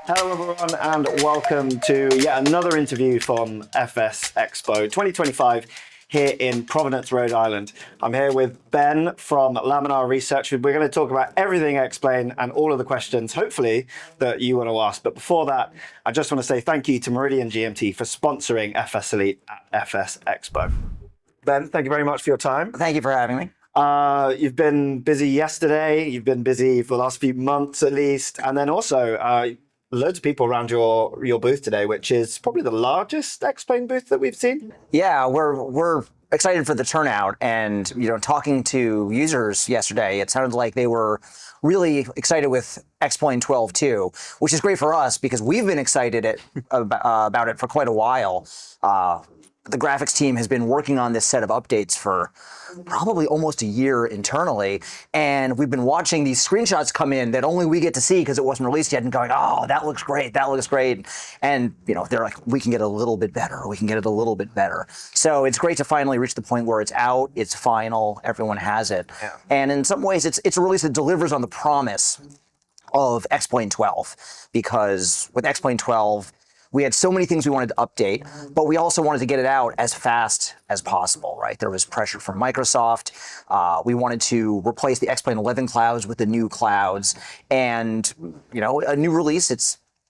Hello everyone and welcome to yet another interview from FS Expo 2025 here in Providence, Rhode Island. I'm here with Ben from Laminar Research. We're going to talk about everything Explain and all of the questions, hopefully, that you want to ask. But before that, I just want to say thank you to Meridian GMT for sponsoring FS Elite at FS Expo. Ben, thank you very much for your time. Thank you for having me. You've been busy yesterday, you've been busy for the last few months at least, and then also loads of people around your booth today, which is probably the largest Explain booth that we've seen. Yeah, we're excited for the turnout, and talking to users yesterday, it sounded like they were really excited with Explain 12 too, which is great for us because we've been excited about it for quite a while. The graphics team has been working on this set of updates for probably almost a year internally, and we've been watching these screenshots come in that only we get to see because it wasn't released yet, and going, oh, that looks great, and they're like, we can get a little bit better, we can get it a little bit better. So it's great to finally reach the point where it's out, it's final, everyone has it, and in some ways it's a release that delivers on the promise of Explain 12, because with Explain 12, we had so many things we wanted to update, but we also wanted to get it out as fast as possible, right? There was pressure from Microsoft. We wanted to replace the Explain 11 clouds with the new clouds. And, a new release,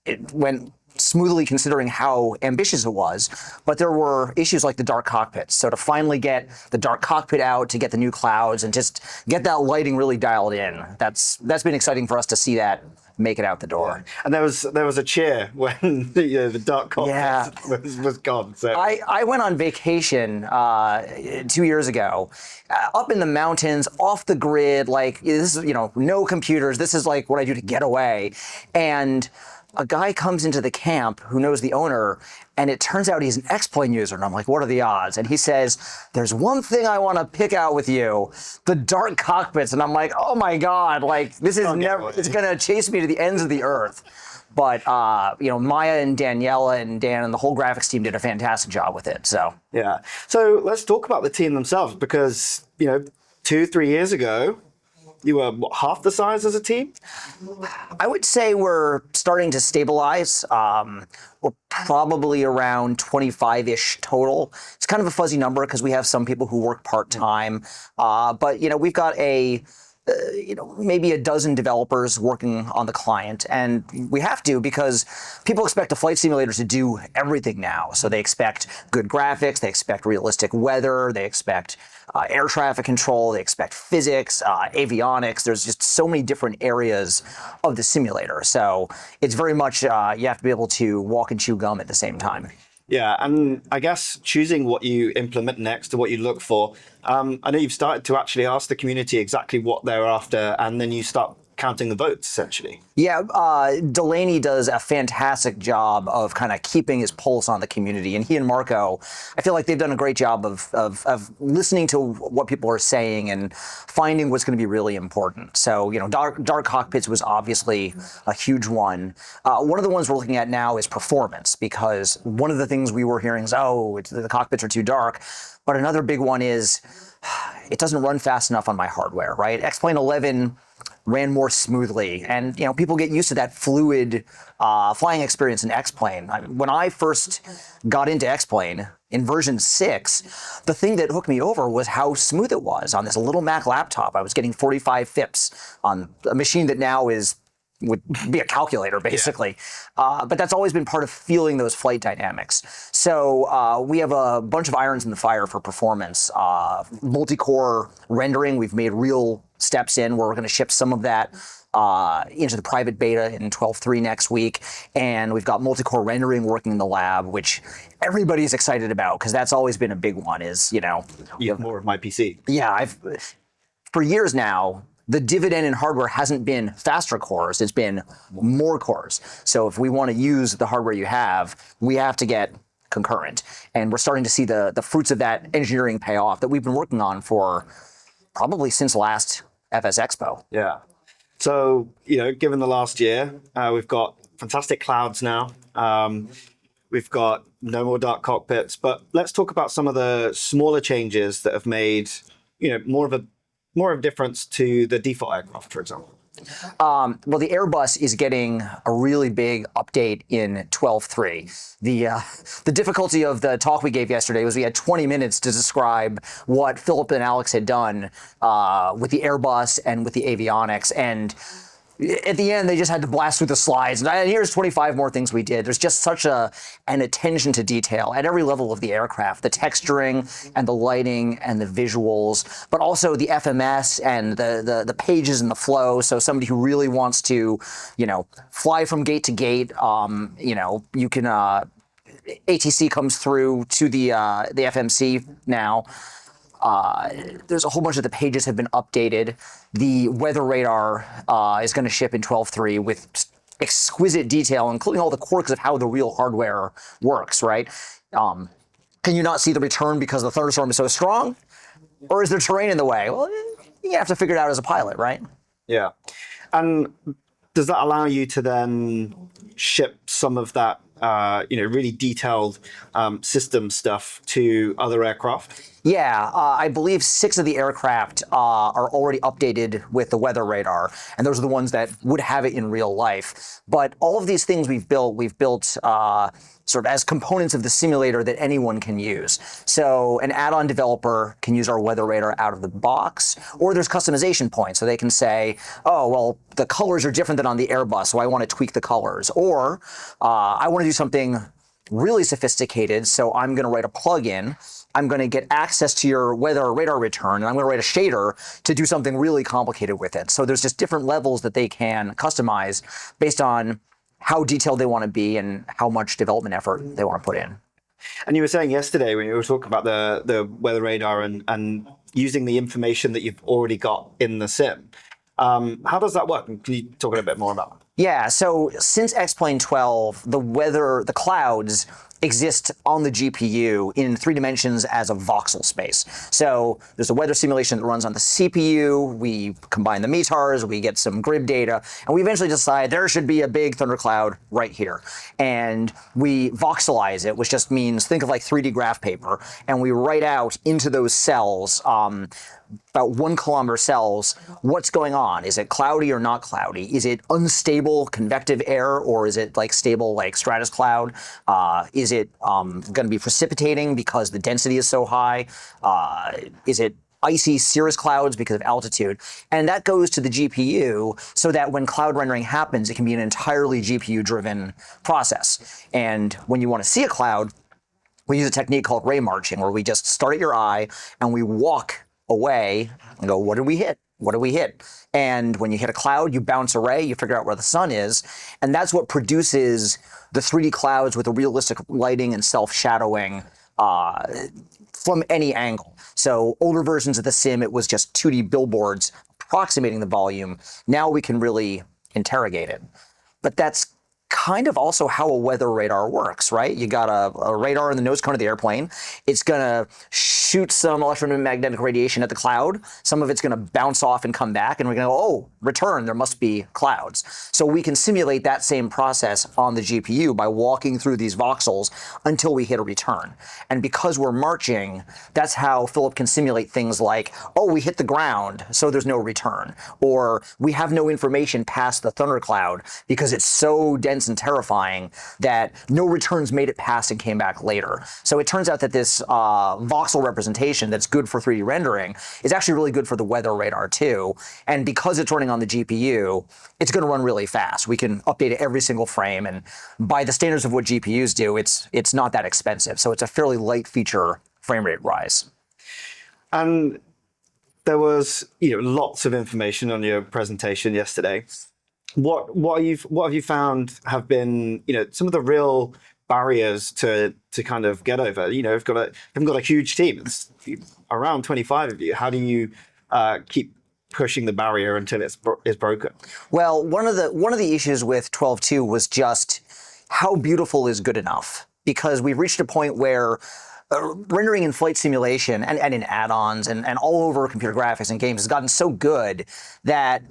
it went smoothly considering how ambitious it was, but there were issues like the dark cockpit. So to finally get the dark cockpit out, to get the new clouds, and just get that lighting really dialed in, that's been exciting for us to see that make it out the door. Yeah. And there was a cheer when the dark cockpit was gone. So I went on vacation 2 years ago, up in the mountains, off the grid, like this is no computers. This is like what I do to get away, and a guy comes into the camp who knows the owner, and it turns out he's an Explain user. And I'm like, what are the odds? And he says, there's one thing I want to pick out with you, the dark cockpits. And I'm like, oh my God, like this is never, it's going to chase me to the ends of the earth. But, Maya and Daniela and Dan and the whole graphics team did a fantastic job with it. So, yeah. So let's talk about the team themselves, because, 2-3 years ago, you were half the size as a team? I would say we're starting to stabilize. We're probably around 25-ish total. It's kind of a fuzzy number because we have some people who work part-time. But, we've got maybe a dozen developers working on the client, and we have to because people expect a flight simulator to do everything now. So they expect good graphics, they expect realistic weather, they expect air traffic control, they expect physics, avionics. There's just so many different areas of the simulator. So it's very much you have to be able to walk and chew gum at the same time. Yeah, and I guess choosing what you implement next to what you look for. I know you've started to actually ask the community exactly what they're after, and then you start counting the votes, essentially. Yeah, Delaney does a fantastic job of kind of keeping his pulse on the community, and he and Marco, I feel like they've done a great job of listening to what people are saying and finding what's going to be really important. So, dark cockpits was obviously a huge one. One of the ones we're looking at now is performance, because one of the things we were hearing is, the cockpits are too dark. But another big one is it doesn't run fast enough on my hardware, right? Explain 11 ran more smoothly, and people get used to that fluid flying experience in Explain. When I first got into Explain in version 6, the thing that hooked me over was how smooth it was on this little Mac laptop. I was getting 45 FIPS on a machine that now would be a calculator, basically. Yeah. But that's always been part of feeling those flight dynamics. So we have a bunch of irons in the fire for performance. Multi-core rendering, we've made real steps in. We're going to ship some of that into the private beta in 12.3 next week. And we've got multi-core rendering working in the lab, which everybody's excited about, because that's always been a big one, is, You have more of my PC. Yeah, for years now, the dividend in hardware hasn't been faster cores, it's been more cores. So if we want to use the hardware you have, we have to get concurrent. And we're starting to see the fruits of that engineering pay off that we've been working on for probably since last FS Expo. Yeah. So, given the last year, we've got fantastic clouds now. We've got no more dark cockpits, but let's talk about some of the smaller changes that have made, more of a difference to the default aircraft, for example. Well, the Airbus is getting a really big update in 12.3. The difficulty of the talk we gave yesterday was we had 20 minutes to describe what Philip and Alex had done with the Airbus and with the avionics, and at the end, they just had to blast through the slides. And here's 25 more things we did. There's just such an attention to detail at every level of the aircraft, the texturing and the lighting and the visuals, but also the FMS and the pages and the flow. So somebody who really wants to, fly from gate to gate, you can, ATC comes through to the FMC now. There's a whole bunch of the pages have been updated. The weather radar is going to ship in 12.3 with exquisite detail, including all the quirks of how the real hardware works, right? Can you not see the return because the thunderstorm is so strong? Or is there terrain in the way? Well, you have to figure it out as a pilot, right? Yeah. And does that allow you to then ship some of that, really detailed system stuff to other aircraft? Yeah, I believe 6 of the aircraft are already updated with the weather radar, and those are the ones that would have it in real life. But all of these things we've built sort of as components of the simulator that anyone can use. So an add-on developer can use our weather radar out of the box, or there's customization points, so they can say, oh, well, the colors are different than on the Airbus, so I want to tweak the colors. Or I want to do something really sophisticated, so I'm going to write a plugin. I'm going to get access to your weather radar return, and I'm going to write a shader to do something really complicated with it. So there's just different levels that they can customize based on how detailed they want to be and how much development effort they want to put in. And you were saying yesterday when you were talking about the weather radar and using the information that you've already got in the sim. How does that work? Can you talk a little bit more about that? Yeah, so since X-Plane 12, the clouds exist on the GPU in 3 dimensions as a voxel space. So there's a weather simulation that runs on the CPU, we combine the METARs, we get some grid data, and we eventually decide there should be a big thundercloud right here. And we voxelize it, which just means think of like 3D graph paper, and we write out into those cells, about 1 kilometer cells, what's going on. Is it cloudy or not cloudy? Is it unstable convective air, or is it like stable like stratus cloud? Is it going to be precipitating because the density is so high? Is it icy cirrus clouds because of altitude? And that goes to the GPU so that when cloud rendering happens, it can be an entirely GPU-driven process. And when you want to see a cloud, we use a technique called ray marching, where we just start at your eye and we walk away and go, what did we hit? What do we hit? And when you hit a cloud, you bounce a ray, you figure out where the sun is, and that's what produces the 3D clouds with the realistic lighting and self-shadowing from any angle. So older versions of the sim, it was just 2D billboards approximating the volume. Now we can really interrogate it. But that's kind of also how a weather radar works, right? You got a radar in the nose cone of the airplane. It's going to shoot some electromagnetic radiation at the cloud. Some of it's going to bounce off and come back, and we're going to go, oh, return, there must be clouds. So we can simulate that same process on the GPU by walking through these voxels until we hit a return. And because we're marching, that's how Philip can simulate things like, oh, we hit the ground, so there's no return. Or we have no information past the thundercloud because it's so dense and terrifying that no returns made it past and came back later. So it turns out that this voxel representation that's good for 3D rendering is actually really good for the weather radar too. And because it's running on the GPU, it's going to run really fast. We can update it every single frame, and by the standards of what GPUs do, it's not that expensive. So it's a fairly light feature frame rate rise. And there was lots of information on your presentation yesterday. What have you found have been some of the real barriers to kind of get over? You've got a huge team. It's around 25 of you. How do you keep pushing the barrier until it's broken? Well, one of the issues with 12.2 was just how beautiful is good enough, because we've reached a point where rendering in flight simulation and in add-ons and all over computer graphics and games has gotten so good that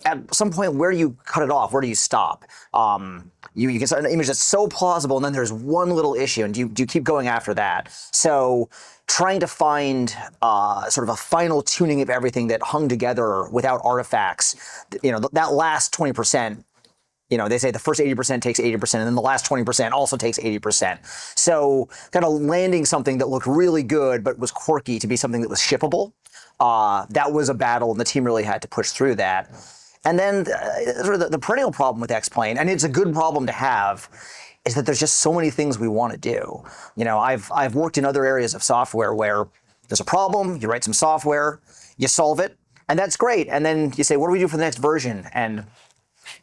at some point, where do you cut it off? Where do you stop? You can start an image that's so plausible, and then there's one little issue, and do you keep going after that? So trying to find sort of a final tuning of everything that hung together without artifacts. That last 20%, they say the first 80% takes 80%, and then the last 20% also takes 80%. So kind of landing something that looked really good but was quirky to be something that was shippable, that was a battle, and the team really had to push through that. And then sort of the perennial problem with X-Plane, and it's a good problem to have, is that there's just so many things we want to do. I've worked in other areas of software where there's a problem, you write some software, you solve it, and that's great. And then you say, what do we do for the next version? And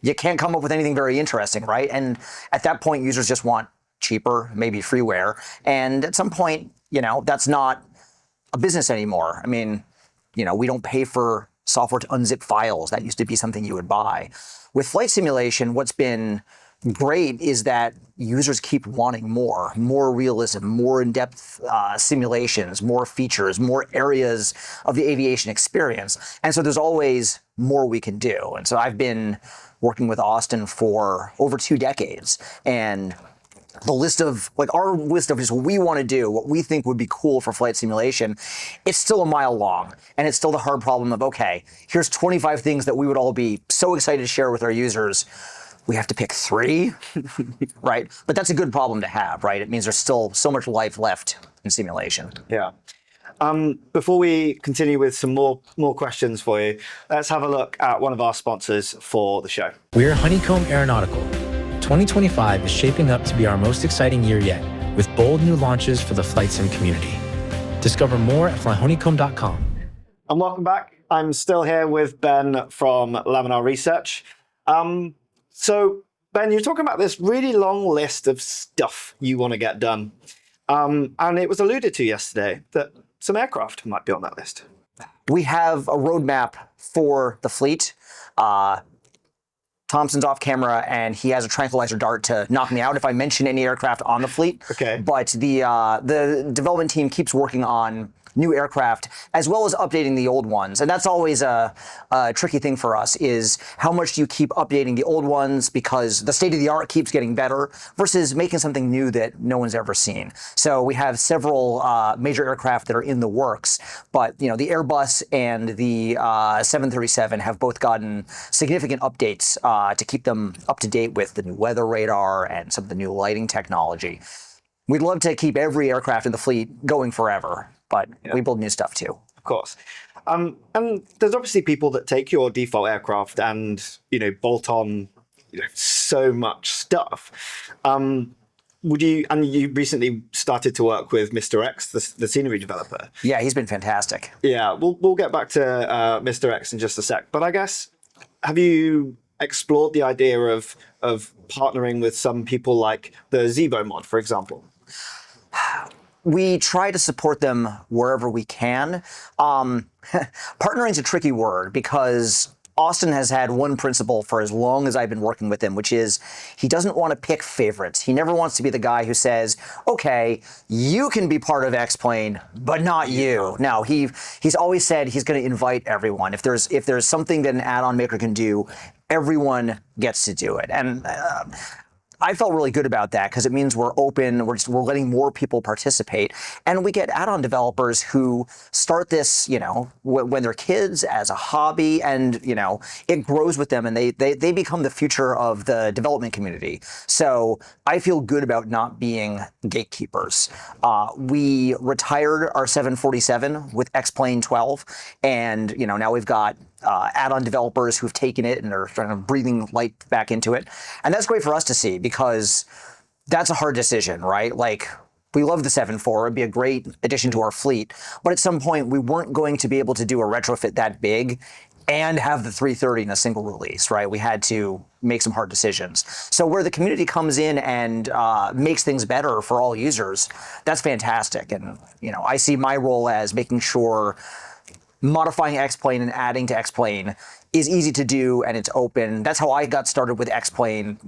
you can't come up with anything very interesting, right? And at that point, users just want cheaper, maybe freeware. And at some point, that's not a business anymore. I mean, we don't pay for software to unzip files. That used to be something you would buy. With flight simulation, what's been great is that users keep wanting more realism, more in-depth simulations, more features, more areas of the aviation experience. And so there's always more we can do. And so I've been working with Austin for over 2 decades. And the list of, our list of just what we want to do, what we think would be cool for flight simulation, it's still a mile long. And it's still the hard problem of, okay, here's 25 things that we would all be so excited to share with our users. We have to pick 3, right? But that's a good problem to have, right? It means there's still so much life left in simulation. Yeah. Before we continue with some more questions for you, let's have a look at one of our sponsors for the show. We're Honeycomb Aeronautical. 2025 is shaping up to be our most exciting year yet, with bold new launches for the flight sim community. Discover more at flyhoneycomb.com. And welcome back. I'm still here with Ben from Laminar Research. So, Ben, you're talking about this really long list of stuff you want to get done. And it was alluded to yesterday that some aircraft might be on that list. We have a roadmap for the fleet. Thomson's off camera, and he has a tranquilizer dart to knock me out if I mention any aircraft on the fleet. Okay. But the development team keeps working on new aircraft as well as updating the old ones. And that's always a tricky thing for us, is how much do you keep updating the old ones because the state of the art keeps getting better versus making something new that no one's ever seen. So we have several major aircraft that are in the works, but the Airbus and the 737 have both gotten significant updates to keep them up to date with the new weather radar and some of the new lighting technology. We'd love to keep every aircraft in the fleet going forever, but we build new stuff too. Of course. And there's obviously people that take your default aircraft and, bolt on so much stuff. You recently started to work with Mr. X, the scenery developer. Yeah, he's been fantastic. Yeah, we'll get back to Mr. X in just a sec. But I guess, have you explored the idea of partnering with some people like the Zebo mod, for example? We try to support them wherever we can. Partnering is a tricky word because Austin has had one principle for as long as I've been working with him, which is he doesn't want to pick favorites. He never wants to be the guy who says, okay, you can be part of X-Plane, but not you. No, he's always said he's going to invite everyone. If there's something that an add-on maker can do, everyone gets to do it. And I felt really good about that because it means we're open, we're letting more people participate. And we get add-on developers who start this, when they're kids as a hobby, and, it grows with them and they become the future of the development community. So I feel good about not being gatekeepers. We retired our 747 with X-Plane 12, and, now we've got add-on developers who've taken it and are kind of breathing light back into it. And that's great for us to see because that's a hard decision, right? We love the 7.4, it'd be a great addition to our fleet, but at some point we weren't going to be able to do a retrofit that big and have the 330 in a single release, right? We had to make some hard decisions. So where the community comes in and makes things better for all users, that's fantastic. And, I see my role as making sure modifying X-Plane and adding to X-Plane is easy to do and it's open. That's how I got started with X-Plane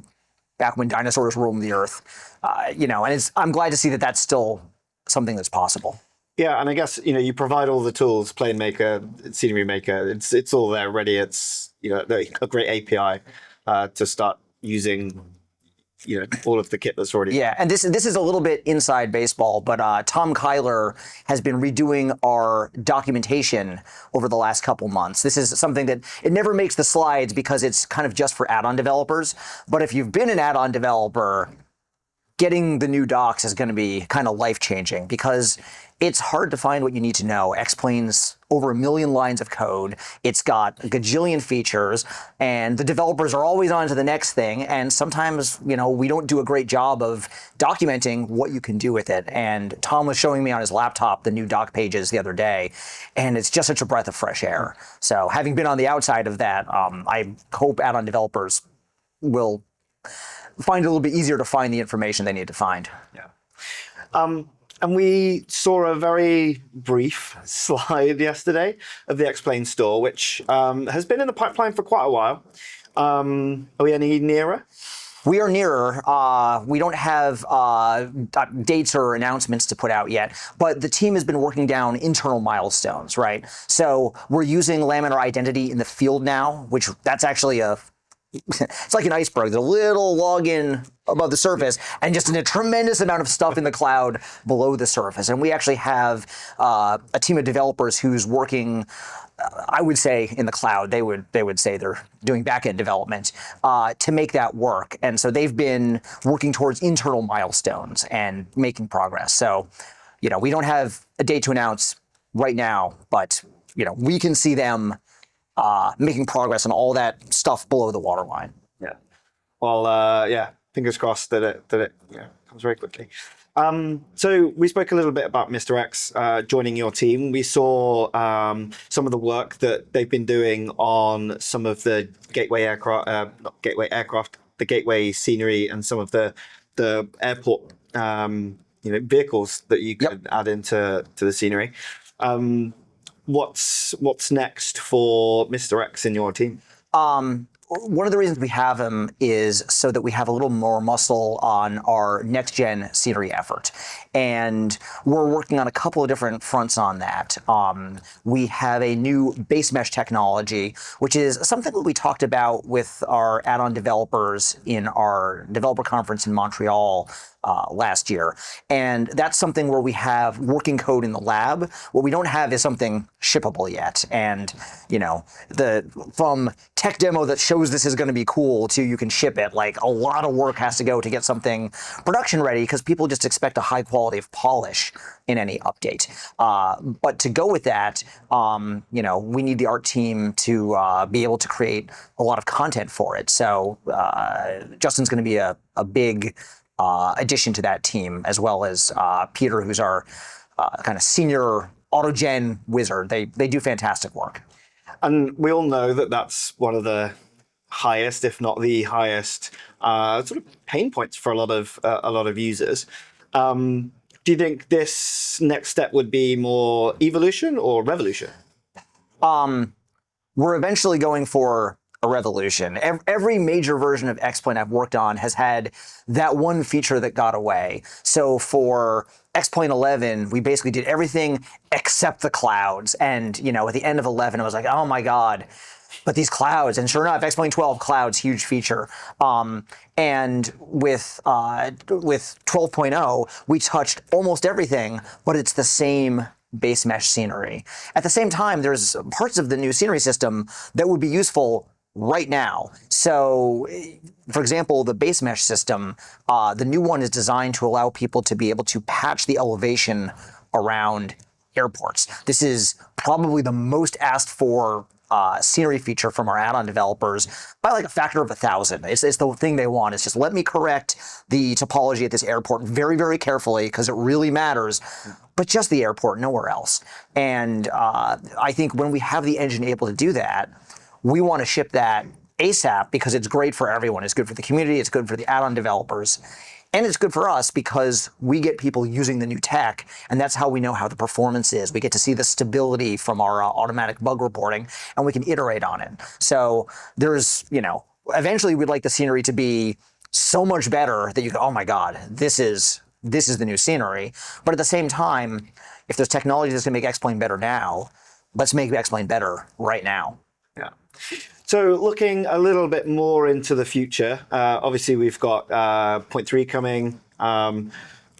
back when dinosaurs roamed the earth. And I'm glad to see that that's still something that's possible. Yeah, and I guess you provide all the tools, Plane Maker, Scenery Maker. It's all there ready. It's a great API to start using all of the kit that's already. Yeah, and this is a little bit inside baseball, but Tom Kyler has been redoing our documentation over the last couple months. This is something that it never makes the slides because it's kind of just for add-on developers. But if you've been an add-on developer, getting the new docs is going to be kind of life-changing because it's hard to find what you need to know. X-Plane's over 1 million lines of code. It's got a gajillion features, and the developers are always on to the next thing. And sometimes, we don't do a great job of documenting what you can do with it. And Tom was showing me on his laptop the new doc pages the other day, and it's just such a breath of fresh air. So having been on the outside of that, I hope add-on developers will find it a little bit easier to find the information they need to find. Yeah. And we saw a very brief slide yesterday of the X-Plane store, which has been in the pipeline for quite a while. Are we any nearer? We are nearer. We don't have dates or announcements to put out yet, but the team has been working down internal milestones, right? So we're using Laminar identity in the field now, which that's actually it's like an iceberg. There's a little login above the surface and just a tremendous amount of stuff in the cloud below the surface. And we actually have a team of developers who's working, I would say, in the cloud. They would say they're doing back-end development to make that work. And so they've been working towards internal milestones and making progress. So, we don't have a date to announce right now, but, we can see them making progress on all that stuff below the waterline. Yeah. Well, fingers crossed that it comes very quickly. So we spoke a little bit about Mr. X joining your team. We saw some of the work that they've been doing on some of the gateway aircraft, the gateway scenery, and some of the airport vehicles that you could add into the scenery. What's next for Mr. X in your team? One of the reasons we have him is so that we have a little more muscle on our next-gen scenery effort. And we're working on a couple of different fronts on that. We have a new base mesh technology, which is something that we talked about with our add-on developers in our developer conference in Montreal last year. And that's something where we have working code in the lab. What we don't have is something shippable yet. And, from tech demo that shows this is going to be cool to you can ship it, like a lot of work has to go to get something production ready because people just expect a high quality of polish in any update. But to go with that, we need the art team to be able to create a lot of content for it. So Justin's going to be a big addition to that team, as well as Peter, who's our kind of senior autogen wizard. They do fantastic work. And we all know that that's one of the highest, if not the highest, sort of pain points for a lot of users. Do you think this next step would be more evolution or revolution? We're eventually going for a revolution. Every major version of X-Plane I've worked on has had that one feature that got away. So for X-Plane 11, we basically did everything except the clouds. And, at the end of 11, it was like, oh my God, but these clouds. And sure enough, X-Plane 12 clouds, huge feature. And with 12.0, we touched almost everything, but it's the same base mesh scenery. At the same time, there's parts of the new scenery system that would be useful right now. So, for example, the base mesh system, the new one is designed to allow people to be able to patch the elevation around airports. This is probably the most asked for scenery feature from our add-on developers by like a factor of 1,000. It's the thing they want. It's just let me correct the topology at this airport very, very carefully because it really matters, but just the airport, nowhere else. And I think when we have the engine able to do that, we want to ship that ASAP because it's great for everyone. It's good for the community. It's good for the add-on developers. And it's good for us because we get people using the new tech, and that's how we know how the performance is. We get to see the stability from our automatic bug reporting, and we can iterate on it. So there's, eventually we'd like the scenery to be so much better that you go, oh my God, this is the new scenery. But at the same time, if there's technology that's going to make X-Plane better now, let's make X-Plane better right now. Yeah. So looking a little bit more into the future, obviously we've got point 3 coming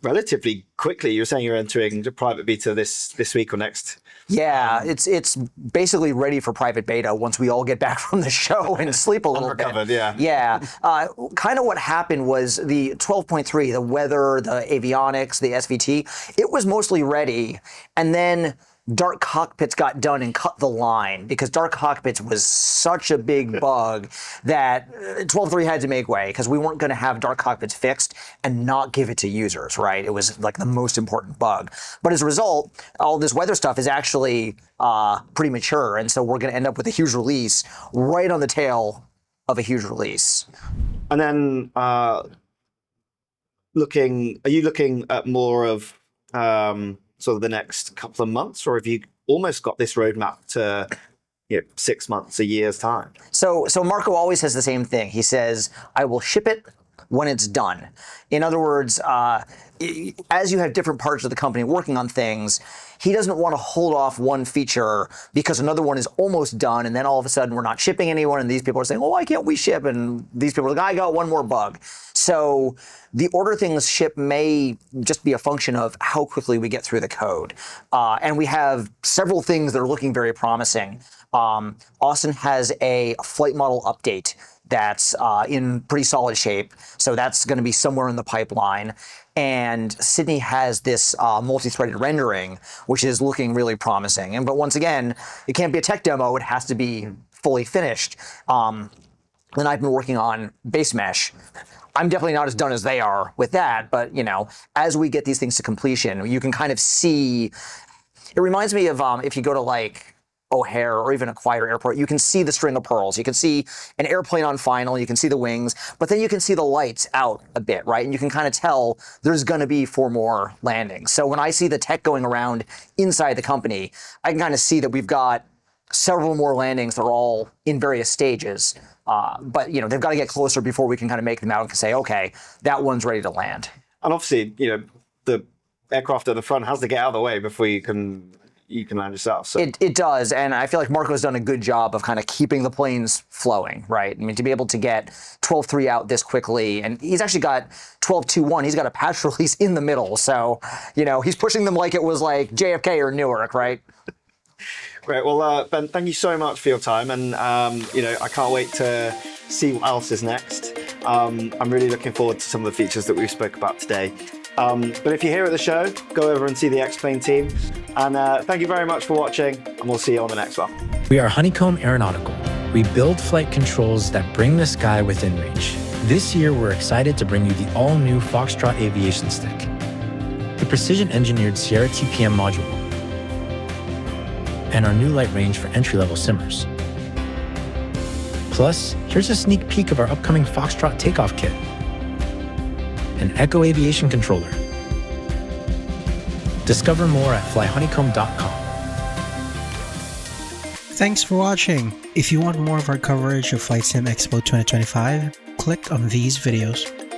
relatively quickly. You were saying you're entering the private beta this week or next. Yeah, it's basically ready for private beta once we all get back from the show and sleep a little bit. Yeah. Yeah. Kind of what happened was the 12.3, the weather, the avionics, the SVT, it was mostly ready. And then Dark Cockpits got done and cut the line because Dark Cockpits was such a big bug that 12.3 had to make way because we weren't going to have Dark Cockpits fixed and not give it to users, right? It was like the most important bug. But as a result, all this weather stuff is actually pretty mature, and so we're going to end up with a huge release right on the tail of a huge release. And then are you looking at more of sort of the next couple of months, or have you almost got this roadmap to 6 months, a year's time? So Marco always says the same thing. He says, I will ship it when it's done. In other words, as you have different parts of the company working on things, he doesn't want to hold off one feature because another one is almost done, and then all of a sudden we're not shipping anyone, and these people are saying, well, why can't we ship? And these people are like, I got one more bug. So the order things ship may just be a function of how quickly we get through the code. And we have several things that are looking very promising. Austin has a flight model update that's in pretty solid shape. So that's going to be somewhere in the pipeline. And Sydney has this multi-threaded rendering, which is looking really promising. But once again, it can't be a tech demo. It has to be fully finished. Then I've been working on base mesh. I'm definitely not as done as they are with that. But, as we get these things to completion, you can kind of see. It reminds me of if you go to like O'Hare or even a quieter airport, you can see the string of pearls. You can see an airplane on final, you can see the wings, but then you can see the lights out a bit, right? And you can kind of tell there's going to be 4 more landings. So when I see the tech going around inside the company, I can kind of see that we've got several more landings that are all in various stages. But they've got to get closer before we can kind of make them out and say, okay, that one's ready to land. And obviously, the aircraft at the front has to get out of the way before you can land yourself. So. It does, and I feel like Marco's done a good job of kind of keeping the planes flowing, right? I mean, to be able to get 12.3 out this quickly, and he's actually got 12.2.1, he's got a patch release in the middle, so, he's pushing them like it was like JFK or Newark, right? Great. Well, Ben, thank you so much for your time, and I can't wait to see what else is next. I'm really looking forward to some of the features that we spoke about today. But if you're here at the show, go over and see the X-Plane team. And thank you very much for watching, and we'll see you on the next one. We are Honeycomb Aeronautical. We build flight controls that bring the sky within reach. This year, we're excited to bring you the all-new Foxtrot Aviation Stick, the precision-engineered Sierra TPM module, and our new light range for entry-level simmers. Plus, here's a sneak peek of our upcoming Foxtrot takeoff kit, an Echo Aviation controller. Discover more at flyhoneycomb.com. Thanks for watching. If you want more of our coverage of Flight Sim Expo 2025, click on these videos.